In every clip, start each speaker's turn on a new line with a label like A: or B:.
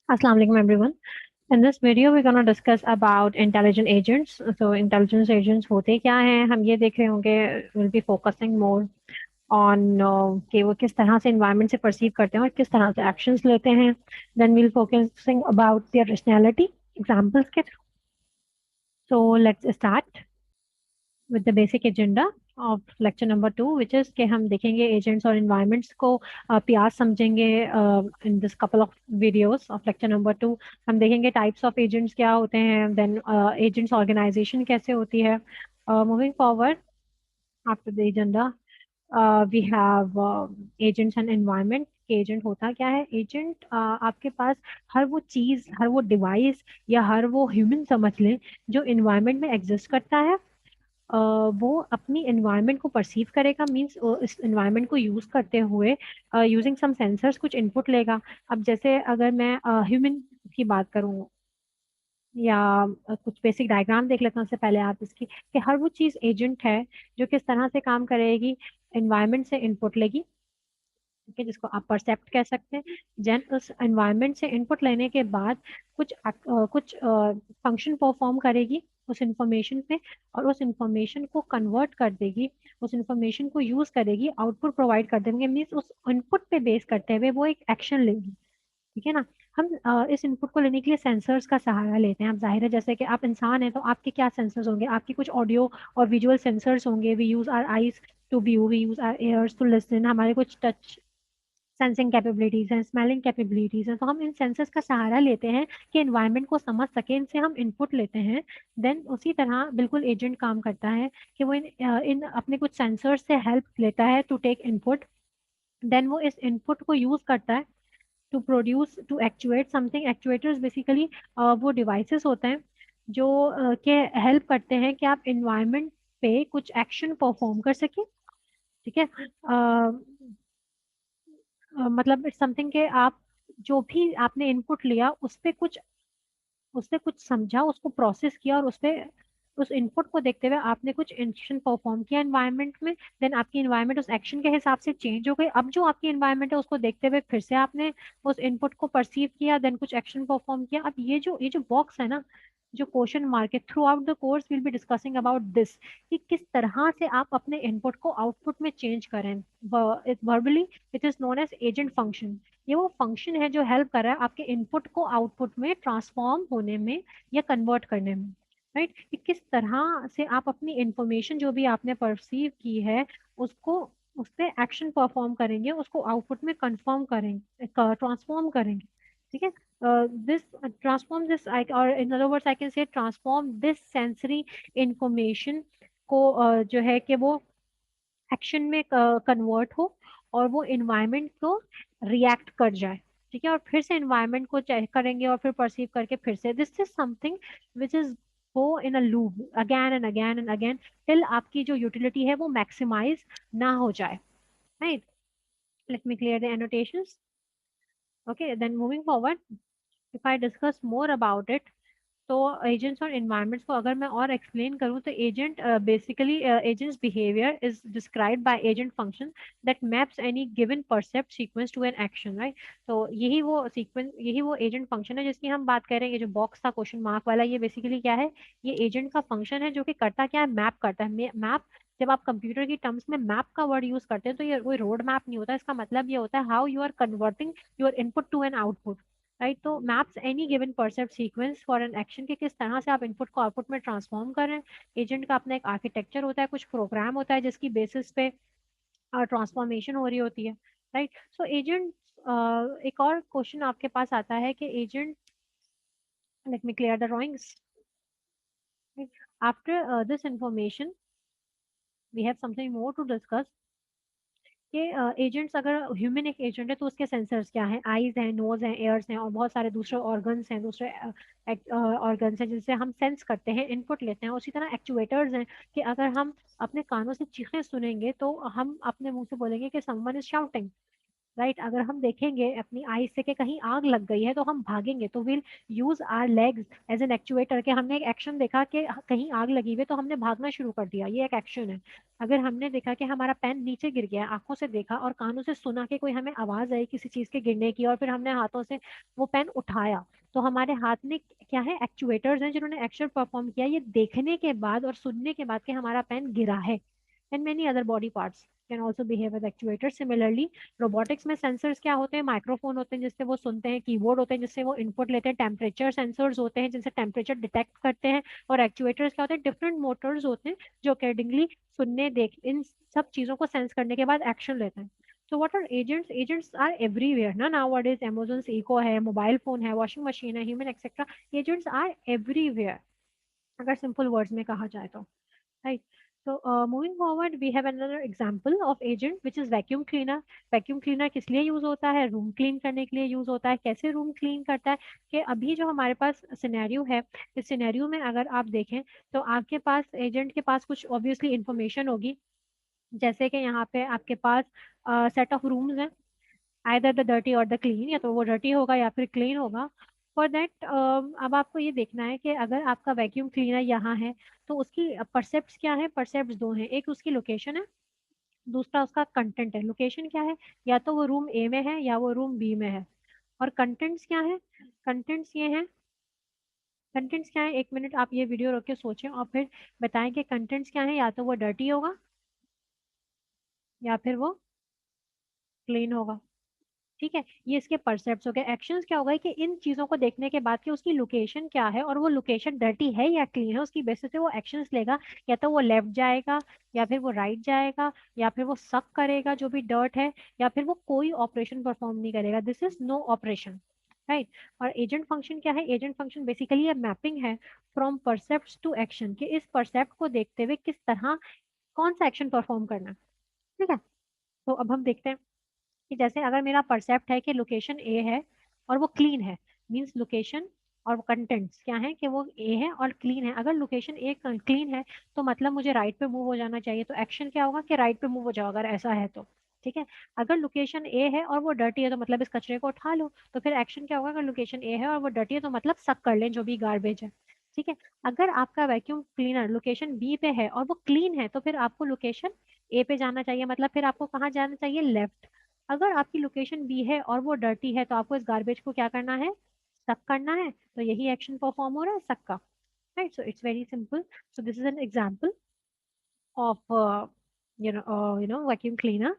A: Assalamu alaikum everyone. In this video we're going to discuss about intelligent agents. So intelligence agents होते क्या हैं हम ये देख रहे होंगे. We'll be focusing more on कि वो किस तरह से environment से perceive करते हैं और किस तरह से actions लेते हैं. Then we'll focusing about their rationality examples के through. So let's start with the basic agenda of lecture number 2, which is कि हम देखेंगे agents और environments को प्यास समझेंगे. In this couple of videos of lecture number 2 हम देखेंगे types of agents क्या होते हैं, then agents organization कैसे होती है. Moving forward after the agenda, we have agents and environment. Agent होता क्या है? एजेंट आपके पास हर वो चीज, हर वो डिवाइस या हर वो ह्यूमन समझ लें जो इन्वायरमेंट में एग्जिस्ट करता है. वो अपनी एनवायरनमेंट को परसीव करेगा, मींस इस एनवायरनमेंट को यूज करते हुए यूजिंग सम सेंसर्स कुछ इनपुट लेगा. अब जैसे अगर मैं ह्यूमन की बात करूं या कुछ बेसिक डायग्राम देख लेते हैं उससे पहले आप इसकी, कि हर वो चीज एजेंट है जो किस तरह से काम करेगी. एनवायरनमेंट से इनपुट लेगी, ठीक है, जिसको आप परसेप्ट कह सकते हैं. देन उस एनवायरनमेंट से इनपुट लेने के बाद कुछ फंक्शन परफॉर्म करेगी उस इंफॉर्मेशन पे, और उस इंफॉर्मेशन को कन्वर्ट कर देगी, उस इंफॉर्मेशन को यूज करेगी, आउटपुट प्रोवाइड कर देंगे, मीन्स उस इनपुट पे बेस करते हुए वो एक एक्शन लेगी. ठीक है ना. हम इस इनपुट को लेने के लिए सेंसर्स का सहारा लेते हैं. अब जाहिर है जैसे कि आप इंसान हैं तो आपके क्या सेंसर्स होंगे? आपके कुछ ऑडियो और विजुअल सेंसर्स होंगे. We use our eyes to view, we use our ears to listen. हमारे कुछ टच सेंसिंग कैपेबिलिटीज हैं, स्मेलिंग कैपेबिलिटीज हैं. तो हम इन सेंसर्स का सहारा लेते हैं कि एनवायरनमेंट को समझ सके, इनसे हम इनपुट लेते हैं. देन उसी तरह बिल्कुल एजेंट काम करता है कि वो इन अपने कुछ सेंसर्स से हेल्प लेता है टू टेक इनपुट. देन वो इस इनपुट को यूज करता है to produce, to actuate something. Actuators basically वो डिवाइसेस होते हैं जो के हेल्प करते हैं कि आप इन्वायरमेंट पे कुछ एक्शन परफॉर्म कर सकें. ठीक है. मतलब इट्स समथिंग के आप जो भी आपने इनपुट लिया उस पे कुछ समझा, उसको प्रोसेस किया, और उस इनपुट को देखते हुए आपने कुछ एक्शन परफॉर्म किया एनवायरनमेंट में. देन आपकी एनवायरनमेंट उस एक्शन के हिसाब से चेंज हो गई. अब जो आपकी एनवायरनमेंट है उसको देखते हुए फिर से आपने उस इनपुट को परसीव किया, देन कुछ एक्शन परफॉर्म किया. अब ये जो बॉक्स है ना, जो क्वेश्चन मार्क है, through out the course will be discussing about this, कि किस तरह से आप अपने इनपुट को आउटपुट में चेंज करें. Verbally it is known as agent function. ये वो फंक्शन है जो हेल्प कर रहा है आपके इनपुट को आउटपुट में ट्रांसफॉर्म होने में या कन्वर्ट करने में. राइट. कि किस तरह से आप अपनी इंफॉर्मेशन जो भी आपने परसीव की है उसको, उस पे एक्शन परफॉर्म करेंगे, उसको आउटपुट में कन्फर्म करेंगे, ट्रांसफॉर्म करेंगे. ठीक है. दिस ट्रांसफॉर्म दिस, और in other words I can say transform this sensory information को, जो है कि वो एक्शन में कन्वर्ट हो और वो इन्वायरमेंट को रिएक्ट कर जाए. ठीक है. और फिर से इन्वायरमेंट को चेक करेंगे और फिर परसीव करके फिर से this is something which is go in a loop again and again and again till आपकी जो यूटिलिटी है वो मैक्सिमाइज ना हो जाए. Right. Let me clear the annotations. Okay, then moving forward, if I discuss more about it, तो agents और environments को अगर मैं और एक्सप्लेन करूं तो agent basically agents behaviour is described by agent function that maps any given percept sequence to an action. Right. तो यही वो सीक्वेंस, यही वो एजेंट फंक्शन है जिसकी हम बात कर रहे हैं. ये जो बॉक्स था क्वेश्चन मार्क वाला, ये बेसिकली क्या है? ये एजेंट का फंक्शन है जो कि करता क्या है? मैप करता है. मैप, जब आप कंप्यूटर की टर्म्स में मैप का वर्ड यूज करते हैं तो ये कोई रोड मैप नहीं होता. इसका मतलब ये होता है how you are converting your input to an output. Right. तो maps any given percept sequence for an action, के किस तरह से आप इनपुट को आउटपुट में ट्रांसफॉर्म कर रहे हैं. एजेंट का अपना एक आर्किटेक्चर होता है, कुछ प्रोग्राम होता है जिसकी बेसिस पे ट्रांसफॉर्मेशन हो रही होती है. राइट. सो एजेंट, एक और क्वेश्चन आपके पास आता है कि agent, let me clear the drawings. After this information we have something more to discuss. कि एजेंट्स, अगर ह्यूमन एक एजेंट है तो उसके सेंसर्स क्या हैं? आईज हैं, नोज हैं, एयर्स हैं, और बहुत सारे दूसरे ऑर्गन्स हैं, दूसरे ऑर्गन्स हैं जिनसे हम सेंस करते हैं, इनपुट लेते हैं. उसी तरह एक्चुएटर्स हैं कि अगर हम अपने कानों से चीखें सुनेंगे तो हम अपने मुंह से बोलेंगे कि समवन इज शाउटिंग. राइट। अगर हम देखेंगे अपनी आई से कि कहीं आग लग गई है तो हम भागेंगे, तो will use our legs as an actuator, कि हमने एक एक्शन देखा कि कहीं आग लगी हुई है तो हमने भागना शुरू कर दिया, ये एक एक्शन है। अगर हमने देखा कि हमारा पेन नीचे गिर गया, आंखों से देखा और कानों से सुना कि कोई हमें आवाज आई किसी चीज के गिरने की, और फिर हमने हाथों से वो पेन उठाया, तो हमारे हाथ में क्या है, एक्चुएटर्स हैं जिन्होंने एक्शन परफॉर्म किया ये देखने के बाद और सुनने के बाद कि हमारा पेन गिरा है। And many other body parts can also behave as actuator. Similarly robotics में सेंसर्स क्या होते हैं, माइक्रोफोन होते हैं जिससे वो सुनते हैं, कीबोर्ड होते हैं जिससे वो इनपुट लेते हैं, टेम्परेचर सेंसर्स होते हैं जिनसे टेम्परेचर डिटेक्ट करते हैं, और एक्चुएटर्स क्या होते हैं, डिफरेंट मोटर्स होते हैं जो अकॉर्डिंगली सुनने देख इन सब चीजों को सेंस करने के बाद एक्शन लेते हैं। तो what are agents? Agents are everywhere ना, नाउअडेज अमेज़न इको है, मोबाइल फोन है, वॉशिंग मशीन है, human etcetera. Agents are everywhere अगर सिंपल वर्ड्स में कहा जाए तो, right. So moving forward, we have another example of agent which is vacuum cleaner. Vacuum cleaner किस लिए यूज होता है? रूम क्लीन करने के लिए यूज होता है। कैसे रूम क्लीन करता है? कि अभी जो हमारे पास सिनेरियो है, इस सिनेरियो में अगर आप देखें तो आपके पास एजेंट के पास कुछ ऑब्वियसली इंफॉर्मेशन होगी, जैसे कि यहाँ पे आपके पास सेट ऑफ रूम्स हैं, आइदर द डर्टी और द क्लीन, या तो वो डर्टी होगा या फिर क्लीन होगा। फॉर दैट अब आपको ये देखना है कि अगर आपका वैक्यूम क्लीनर यहाँ है तो उसकी परसेप्ट्स क्या है? परसेप्ट्स दो हैं, एक उसकी लोकेशन है, दूसरा उसका कंटेंट है। लोकेशन क्या है? या तो वो रूम ए में है या वो रूम बी में है। और कंटेंट्स क्या है? कंटेंट्स ये हैं, कंटेंट्स क्या है, एक मिनट आप ये वीडियो रोक के सोचें और फिर बताएं कि कंटेंट्स क्या है। या तो वो डर्टी होगा या फिर वो क्लीन होगा। ठीक है, ये इसके परसेप्ट्स हो गए। एक्शंस क्या होगा कि इन चीजों को देखने के बाद कि उसकी लोकेशन क्या है और वो लोकेशन डर्टी है या क्लीन है, उसकी बेसिस पे वो एक्शंस लेगा। या तो वो लेफ्ट जाएगा या फिर वो राइट जाएगा या फिर वो सक करेगा जो भी डर्ट है, या फिर वो कोई ऑपरेशन परफॉर्म नहीं करेगा। This is no operation, right. और एजेंट फंक्शन क्या है? एजेंट फंक्शन बेसिकली ये मैपिंग है फ्रॉम परसेप्ट टू एक्शन, कि इस परसेप्ट को देखते हुए किस तरह कौन सा एक्शन परफॉर्म करना है। ठीक है, तो अब हम देखते हैं कि जैसे अगर मेरा परसेप्ट है कि लोकेशन ए है और वो क्लीन है, मींस लोकेशन और कंटेंट्स क्या है कि वो ए है और क्लीन है। अगर लोकेशन ए क्लीन है तो मतलब मुझे राइट पे मूव हो जाना चाहिए, तो एक्शन क्या होगा कि राइट पे मूव हो जाओ अगर ऐसा है तो। ठीक है, अगर लोकेशन ए है और वो डर्टी है तो मतलब इस कचरे को उठा लो, तो फिर एक्शन क्या होगा? अगर लोकेशन ए है और वो डर्टी है तो मतलब सक कर लें जो भी गार्बेज है। ठीक है, अगर आपका वैक्यूम क्लीनर लोकेशन बी पे है और वो क्लीन है तो फिर आपको लोकेशन ए पे जाना चाहिए, मतलब फिर आपको कहाँ जाना चाहिए? लेफ्ट। अगर आपकी लोकेशन बी है और वो डर्टी है तो आपको इस गार्बेज को क्या करना है? सक करना है। तो यही एक्शन परफॉर्म हो रहा है, सक का, right. So it's very simple. So this is an example of vacuum cleaner,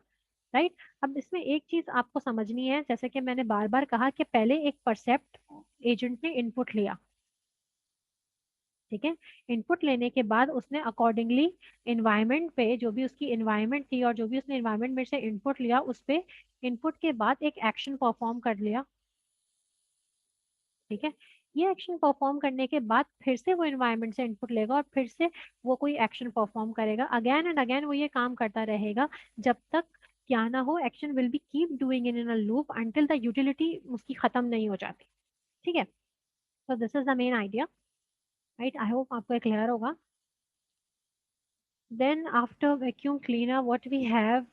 A: right. अब इसमें एक चीज आपको समझनी है, जैसे कि मैंने बार बार कहा कि पहले एक परसेप्ट एजेंट ने इनपुट लिया। ठीक है, इनपुट लेने के बाद उसने अकॉर्डिंगली इन्वायरमेंट पे, जो भी उसकी इन्वायरमेंट थी और जो भी उसने इन्वायरमेंट में से इनपुट लिया उस पे इनपुट के बाद एक एक्शन परफॉर्म कर लिया। ठीक है, ये एक्शन परफॉर्म करने के बाद फिर से वो इन्वायरमेंट से इनपुट लेगा और फिर से वो कोई एक्शन परफॉर्म करेगा। अगेन एंड अगेन वो ये काम करता रहेगा जब तक क्या ना हो, action will be keep doing in a loop until the utility उसकी खत्म नहीं हो जाती। ठीक है, तो this is the main idea, right. I hope आपको क्लियर होगा। Then after vacuum cleaner, what we have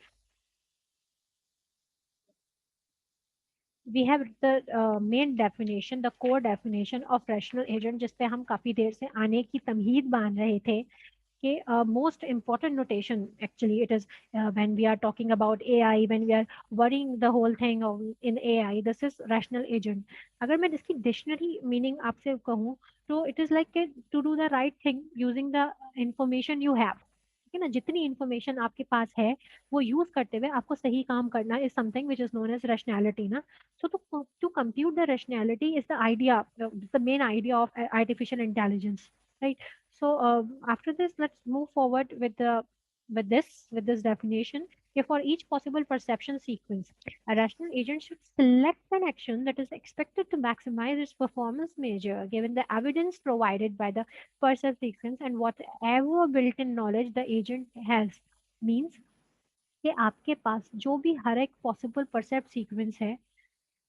A: the main definition, the core definition of rational agent, जिस पे हम काफी देर से आने की तमहीद बांध रहे थे कि most important notation actually it is when we are talking about AI, when we are worrying the whole thing of in AI, this is rational agent. अगर मैं इसकी डिक्शनरी मीनिंग आपसे कहूँ तो it is like to do the right thing using the information you have। ठीक है ना, जितनी इंफॉर्मेशन आपके पास है वो यूज करते हुए आपको सही काम करना is something which is known as rationality ना। So to compute the rationality is the idea, the main idea of artificial intelligence, right? So after this, let's move forward with this definition. For each possible perception sequence, a rational agent should select an action that is expected to maximize its performance measure given the evidence provided by the percept sequence and whatever built-in knowledge the agent has. Means कि आपके पास जो भी हर एक possible परसेप्ट sequence है,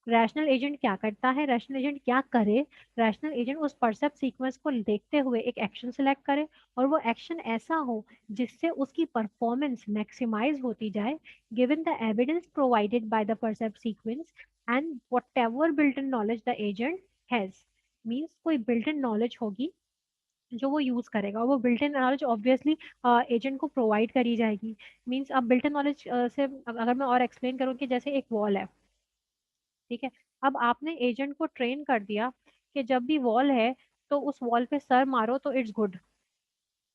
A: rational agent क्या करता है, rational agent क्या करे, रैशनल एजेंट उस परसेप्ट सीक्वेंस को देखते हुए एक एक्शन सेलेक्ट करे और वो एक्शन ऐसा हो जिससे उसकी परफॉर्मेंस मैक्सिमाइज होती जाए given the evidence provided by the percept sequence and whatever built in knowledge the agent has. Means कोई बिल्ट इन नॉलेज होगी जो वो यूज करेगा, और वो built in knowledge obviously agent को प्रोवाइड करी जाएगी। मींस अब बिल्ट इन नॉलेज से अगर मैं और एक्सप्लेन करूँ कि जैसे एक वॉल है, ठीक है, अब आपने एजेंट को ट्रेन कर दिया कि जब भी वॉल है तो उस वॉल पे सर मारो तो इट्स गुड।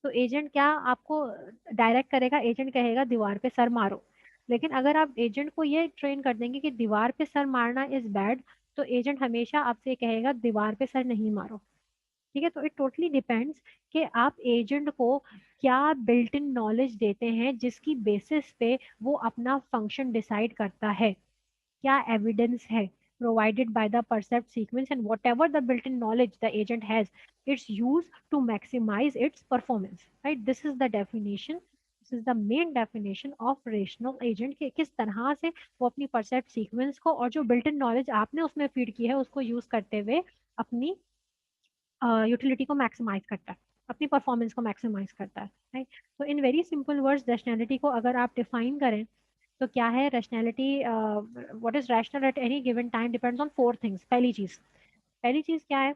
A: तो एजेंट क्या आपको डायरेक्ट करेगा, एजेंट कहेगा दीवार पे सर मारो। लेकिन अगर आप एजेंट को ये ट्रेन कर देंगे कि दीवार पे सर मारना इज बैड, तो एजेंट हमेशा आपसे कहेगा दीवार पे सर नहीं मारो। ठीक है, तो इट टोटली डिपेंड्स कि आप एजेंट को क्या बिल्ट इन नॉलेज देते हैं जिसकी बेसिस पे वो अपना फंक्शन डिसाइड करता है, क्या एविडेंस है provided by the perceived sequence, and whatever the built-in knowledge the agent has, it's used to maximize its performance, right? This is the definition, this is the main definition of rational agent कि किस तरह से वो अपनी perceived sequence को और जो built-in knowledge आपने उसमें फीड की है उसको यूज करते हुए अपनी यूटिलिटी को मैक्सिमाइज करता है, अपनी परफॉर्मेंस को मैक्सिमाइज करता है, राइट? तो in very simple words rationality को अगर आप डिफाइन करें तो क्या है rationality, what is rational at any given time depends on four things. पहली चीज क्या है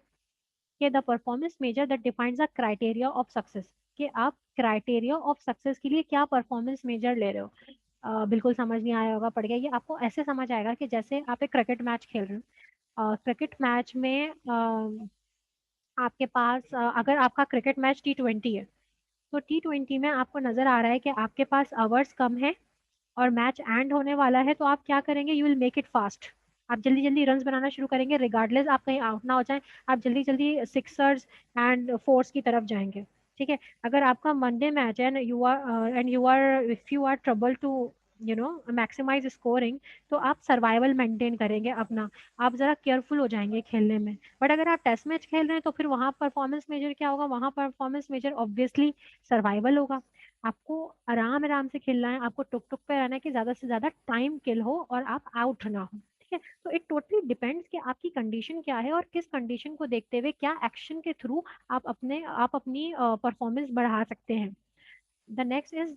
A: कि the performance measure that defines the criteria of success, कि आप क्राइटेरिया ऑफ सक्सेस के लिए क्या परफॉर्मेंस मेजर ले रहे हो। बिल्कुल समझ नहीं आया होगा पढ़ के, ये आपको ऐसे समझ आएगा कि जैसे आप एक क्रिकेट मैच खेल रहे हो, क्रिकेट मैच में आपके पास अगर आपका क्रिकेट मैच T20 है, तो T20 में आपको नजर आ रहा है कि आपके पास आवर्स कम है और मैच एंड होने वाला है, तो आप क्या करेंगे, you will make it fast. आप जल्दी जल्दी रन्स बनाना शुरू करेंगे, रिगार्डलेस आप कहीं आउट ना हो जाए, आप जल्दी जल्दी सिक्सर्स एंड फोर्स की तरफ जाएंगे। ठीक है, अगर आपका मंडे मैच है and you are if you are trouble to maximise scoring, तो आप सर्वाइवल मेंटेन करेंगे अपना, आप जरा केयरफुल हो जाएंगे खेलने में। बट अगर आप टेस्ट मैच खेल रहे हैं तो फिर वहां परफॉर्मेंस मेजर क्या होगा, वहां परफॉर्मेंस मेजर ऑब्वियसली सर्वाइवल होगा। आपको आराम आराम से खेलना है, आपको टुक टुक पे रहना है कि ज्यादा से ज्यादा टाइम किल हो और आप आउट ना हो। ठीक है, तो इट टोटली डिपेंड्स कि आपकी कंडीशन क्या है और किस कंडीशन को देखते हुए क्या एक्शन के थ्रू आप अपनी परफॉर्मेंस बढ़ा सकते हैं। The next is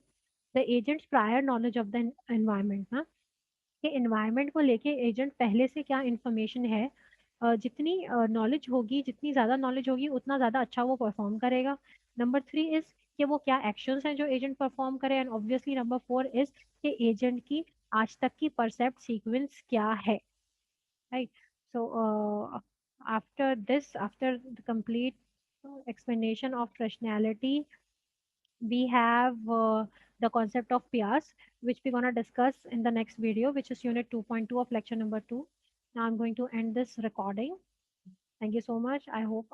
A: the agents prior knowledge of the environment ना, कि एनवायरमेंट को लेके एजेंट पहले से क्या इंफॉर्मेशन है। जितनी नॉलेज होगी, जितनी ज़्यादा नॉलेज होगी उतना ज़्यादा अच्छा वो परफॉर्म करेगा। नंबर थ्री इज कि वो क्या एक्शंस हैं जो एजेंट परफॉर्म करे, and obviously number four is कि एजेंट की आज तक की परसेप्ट सीक्वेंस क्या है, right? So after the complete explanation of rationality, we have the concept of PRs, which we're going to discuss in the next video, which is unit 2.2 of lecture number 2. Now I'm going to end this recording. Thank you so much. I hope